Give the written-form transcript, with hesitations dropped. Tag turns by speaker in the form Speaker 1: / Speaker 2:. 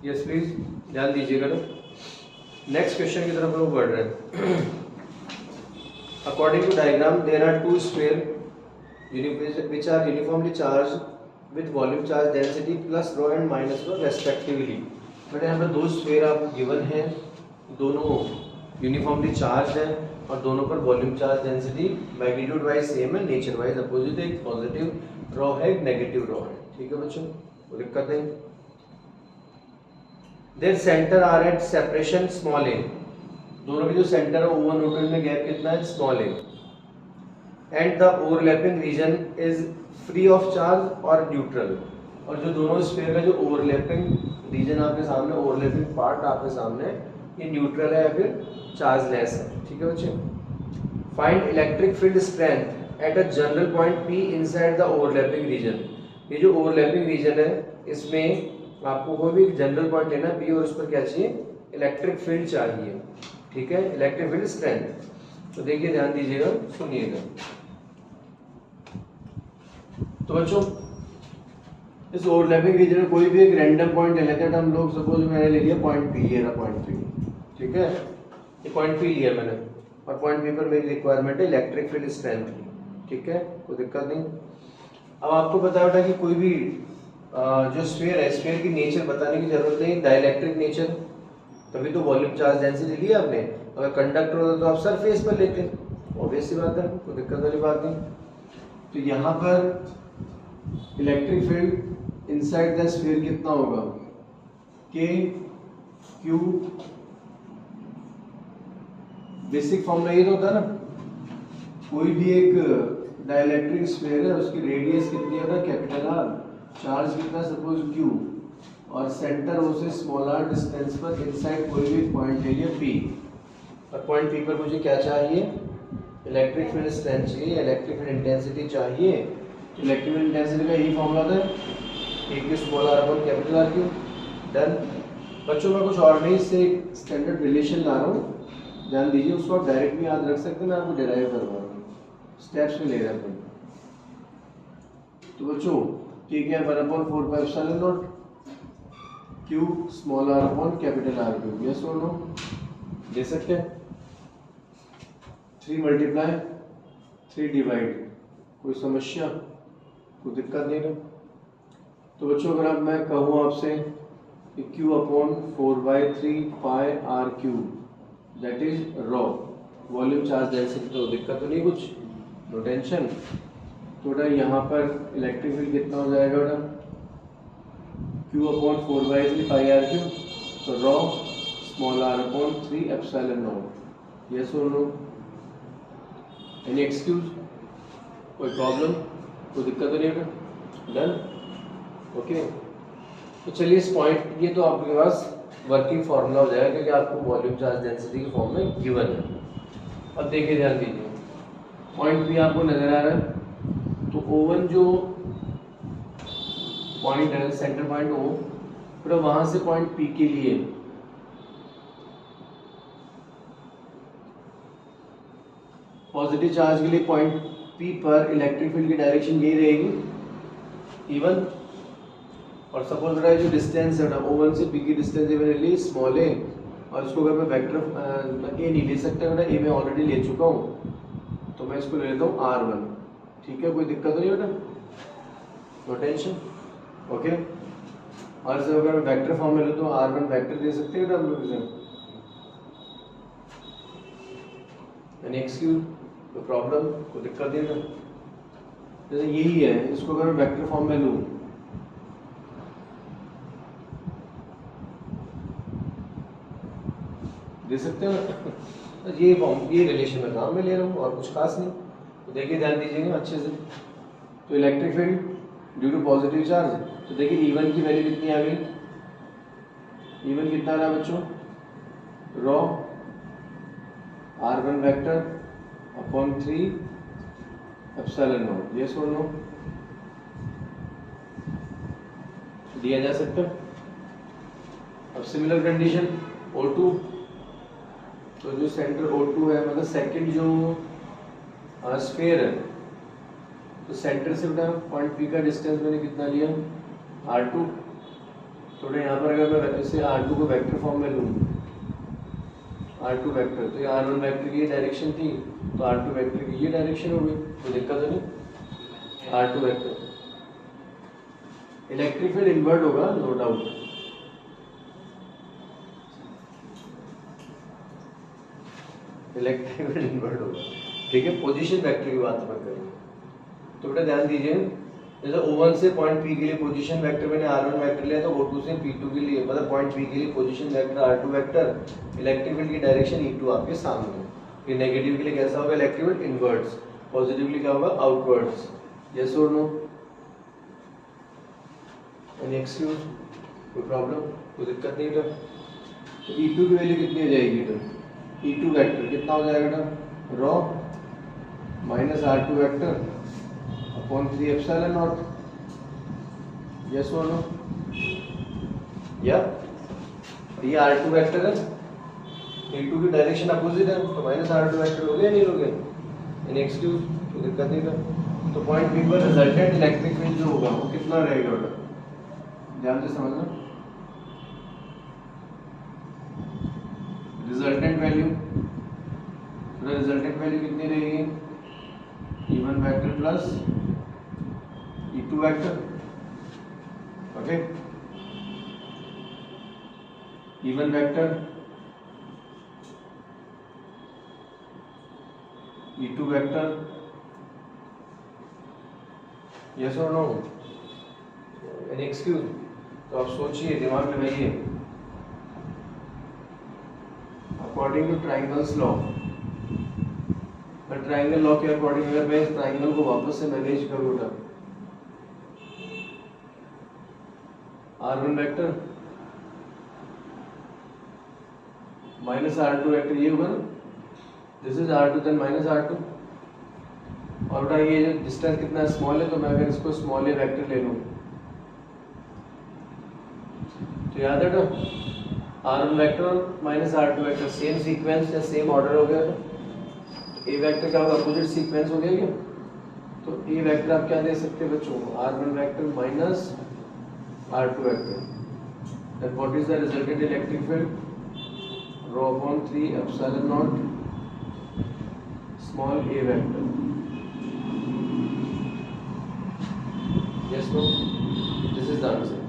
Speaker 1: Yes please ध्यान दीजिएगा ना। नेक्स्ट क्वेश्चन की तरफ हम बढ़ रहे हैं। According to diagram there are two sphere which are uniformly charged with volume charge density plus rho and minus rho respectively। But यहाँ पर दो स्फीयर आपको गिवन है, दोनों यूनिफॉर्मली चार्ज है और दोनों पर volume charge density magnitude wise same है, नेचर वाइज अपोजिट है। एक पॉजिटिव रॉ है, एक नेगेटिव रॉ है। ठीक है बच्चों, कोई दिक्कत नहीं। Their centre are at separation small a, दोनों के जो सेंटर है O1 O2 में गैप कितना है, small A. And the overlapping region is free of charge और न्यूट्रल, और जो दोनों स्फीयर का जो ओवरलैपिंग रीजन आपके सामने, ओवरलैपिंग पार्ट आपके सामने, ये न्यूट्रल है या फिर चार्जलेस है। ठीक है बच्चे। Find electric field strength at a general point P inside the overlapping region. ये जो ओवरलैपिंग रीजन है इसमें आपको कोई भी जनरल पॉइंट लेना P और उस पर क्या चाहिए, इलेक्ट्रिक फील्ड चाहिए। ठीक है, इलेक्ट्रिक फील्ड स्ट्रेंथ। तो देखिए ध्यान दीजिएगा, सुनिएगा। तो बच्चों इस ओवरलैपिंग रीजन में कोई भी एक रैंडम पॉइंट ले लेते हैं। हम लोग सपोज मैंने ले लिया पॉइंट P, ये रहा पॉइंट P। ठीक है, ये पॉइंट P लिया मैंने और पॉइंट P पर मेरी रिक्वायरमेंट है इलेक्ट्रिक फील्ड स्ट्रेंथ की। ठीक है, कोई दिक्कत नहीं। अब आपको पता होता कि कोई भी जो स्फीयर है, स्फीयर की नेचर बताने की जरूरत नहीं, डाइलेक्ट्रिक नेचर, तभी तो वॉल्यूम चार्ज डेंसिटी लिया आपने। अगर कंडक्टर होता तो आप सरफेस पर लेते, ऑब्वियस सी बात है, कोई दिक्कत वाली बात नहीं। तो यहाँ पर electric field inside the sphere कितना होगा, के क्यू, बेसिक फॉर्मूला ये तो होता है ना, कोई भी एक डाइलेक्ट्रिक स्फीयर है उसकी रेडियस कितनी होता है, कैपिटल आर, चार्ज कितना सपोज क्यू, और सेंटर उसे स्मॉल आर डिस्टेंस पर इनसाइड कोई भी पॉइंट ले लिया P, और पॉइंट P पर मुझे क्या चाहिए, इलेक्ट्रिक फील्ड स्ट्रेंथ चाहिए, इलेक्ट्रिक फील्ड इंटेंसिटी चाहिए। तो इलेक्ट्रिक फील्ड इंटेंसिटी का यही फॉर्मूला होता है, एक small are upon capital R q. Done बच्चों, मैं कुछ और नहीं, इससे एक स्टैंडर्ड रिलेशन ला रहा हूँ, ध्यान दीजिए। उसको आप डायरेक्ट भी याद रख सकते हैं, मैं आपको डिराइव करवा रहा हूँ, स्टेप्स में ले रहा हूँ। तो बच्चों ठीक है, 1/4 q small are upon capital R q, yes और नो दे सकते हैं। 3 मल्टीप्लाई 3 डिवाइड, कोई समस्या, कोई दिक्कत नहीं ना। तो बच्चों अगर अब मैं कहूँ आपसे कि Q upon 4/3 pi are cube that is rho volume charge density, तो दिक्कत तो नहीं कुछ, नो टेंशन। तो बेटा यहाँ पर इलेक्ट्रिक फील्ड कितना हो जाएगा बेटा, Q upon 4/3 pi are Q, तो rho small are upon 3 epsilon naught, yes और नो, एनी एक्सक्यूज, कोई प्रॉब्लम, कोई दिक्कत तो नहीं बेटा, डन ओके। तो चलिए इस पॉइंट, ये तो आपके पास वर्किंग फार्मूला हो जाएगा क्योंकि आपको वॉल्यूम चार्ज डेंसिटी के फॉर्म में गिवन है। अब देखिए ध्यान दीजिए, पॉइंट भी आपको नजर आ रहा है, तो O1 जो पॉइंट है, सेंटर पॉइंट O, फिर वहां से पॉइंट P के लिए पॉजिटिव चार्ज के लिए पॉइंट P पर इलेक्ट्रिक फील्ड की डायरेक्शन यही रहेगी, इवन। और सपोज रहा है जो डिस्टेंस है ना O1 से P की डिस्टेंस है मैंने ली स्मॉल a, और इसको अगर मैं वेक्टर a नहीं ले सकता, बेटा a मैं ऑलरेडी ले चुका हूँ, तो मैं इसको ले लेता हूँ R1। ठीक है, कोई दिक्कत नहीं बेटा, नो टेंशन, ओके। और इसे अगर मैं वेक्टर फॉर्म में ले तो R1 वेक्टर दे सकते हैं बेटा हम लोग इसे, यानी एक्सक्यूज, कोई प्रॉब्लम, कोई दिक्कत नहीं बेटा। जैसे यही है, इसको अगर मैं वेक्टर फॉर्म में लूँ, दे सकते हो ये फॉर्म, ये रिलेशन में काम में ले रहा हूँ और कुछ खास नहीं। तो देखिए ध्यान दीजिएगा अच्छे से, तो electric field due to positive charge, तो देखिए E1 की वैल्यू कितनी आ गई, E1 कितना आ रहा है बच्चों, raw R1 vector upon 3 epsilon naught, yes और नो, दिया जा सकता है। अब सिमिलर कंडीशन O2, तो जो सेंटर O2 है, मतलब सेकंड जो स्फीयर है, तो सेंटर से बेटा पॉइंट P का डिस्टेंस मैंने कितना लिया, R2, थोड़ा यहाँ पर अगर मैं इसे R2 को वेक्टर फॉर्म में लूँ, R2 वेक्टर, तो ये R1 वेक्टर की डायरेक्शन थी, तो R2 वेक्टर की ये डायरेक्शन हो गई, कोई दिक्कत नहीं। R2 vector electric field invert होगा, no doubt. Electric field invert होगा, ठीक है। पोजीशन वेक्टर की बात अपन करेंगे, तो बेटा ध्यान दीजिए, जैसे O1 से पॉइंट P के लिए पोजीशन वेक्टर मैंने R1 वेक्टर लिया, तो O2 से P2 के लिए मतलब पॉइंट P के लिए position vector R2 vector, electric field की डायरेक्शन E2 आपके सामने। ये नेगेटिव के लिए कैसा होगा, इलेक्ट्रिक फील्ड इनवर्ट्स, पॉजिटिव के लिए क्या होगा, आउटवर्ड्स। यस और नो? एनी एक्सक्यूज, कोई प्रॉब्लम, कोई दिक्कत नहीं था। तो E2 की वैल्यू कितनी हो जाएगी, तो E2 वेक्टर कितना हो जाएगा बेटा, raw minus R2 vector upon 3 epsilon naught. Yes और नो? या ये R2 वेक्टर है, E2 की डायरेक्शन अपोजिट है, तो माइनस R2 वेक्टर हो गया, नहीं हो गया? एनी एक्सक्यूज, कोई दिक्कत नहीं था। तो पॉइंट P पर रिजल्टेंट इलेक्ट्रिक फील्ड जो होगा वो कितना रहेगा बेटा, ध्यान से समझना। रिजल्टेंट वैल्यू, रिजल्टेंट वैल्यू कितनी रहेगी, E1 vector plus E2 vector, okay. E1 vector, E2 vector, yes और नो? Any excuse? तो आप सोचिए, दिमाग लगाइए। According two triangles law, triangle law के अकॉर्डिंग अगर मैं इस ट्राइंगल को वापस से मैनेज करूँ, R1 vector minus R2 vector, ये होगा ना, this is R2 then minus R2। और बेटा ये जो डिस्टेंस कितना स्मॉल है, तो मैं अगर इसको स्मॉल ए वेक्टर ले लूँ, तो याद है ना, R1 vector minus R2 vector same sequence या सेम ऑर्डर हो गया, तो ए वेक्टर का अपोजिट सीक्वेंस हो गया क्या? तो ए वेक्टर आप क्या दे सकते हैं बच्चों, R1 vector minus R2 vector, then what is the resultant electric field, rho upon 3 epsilon naught small a vector. Yes, no? This is the answer.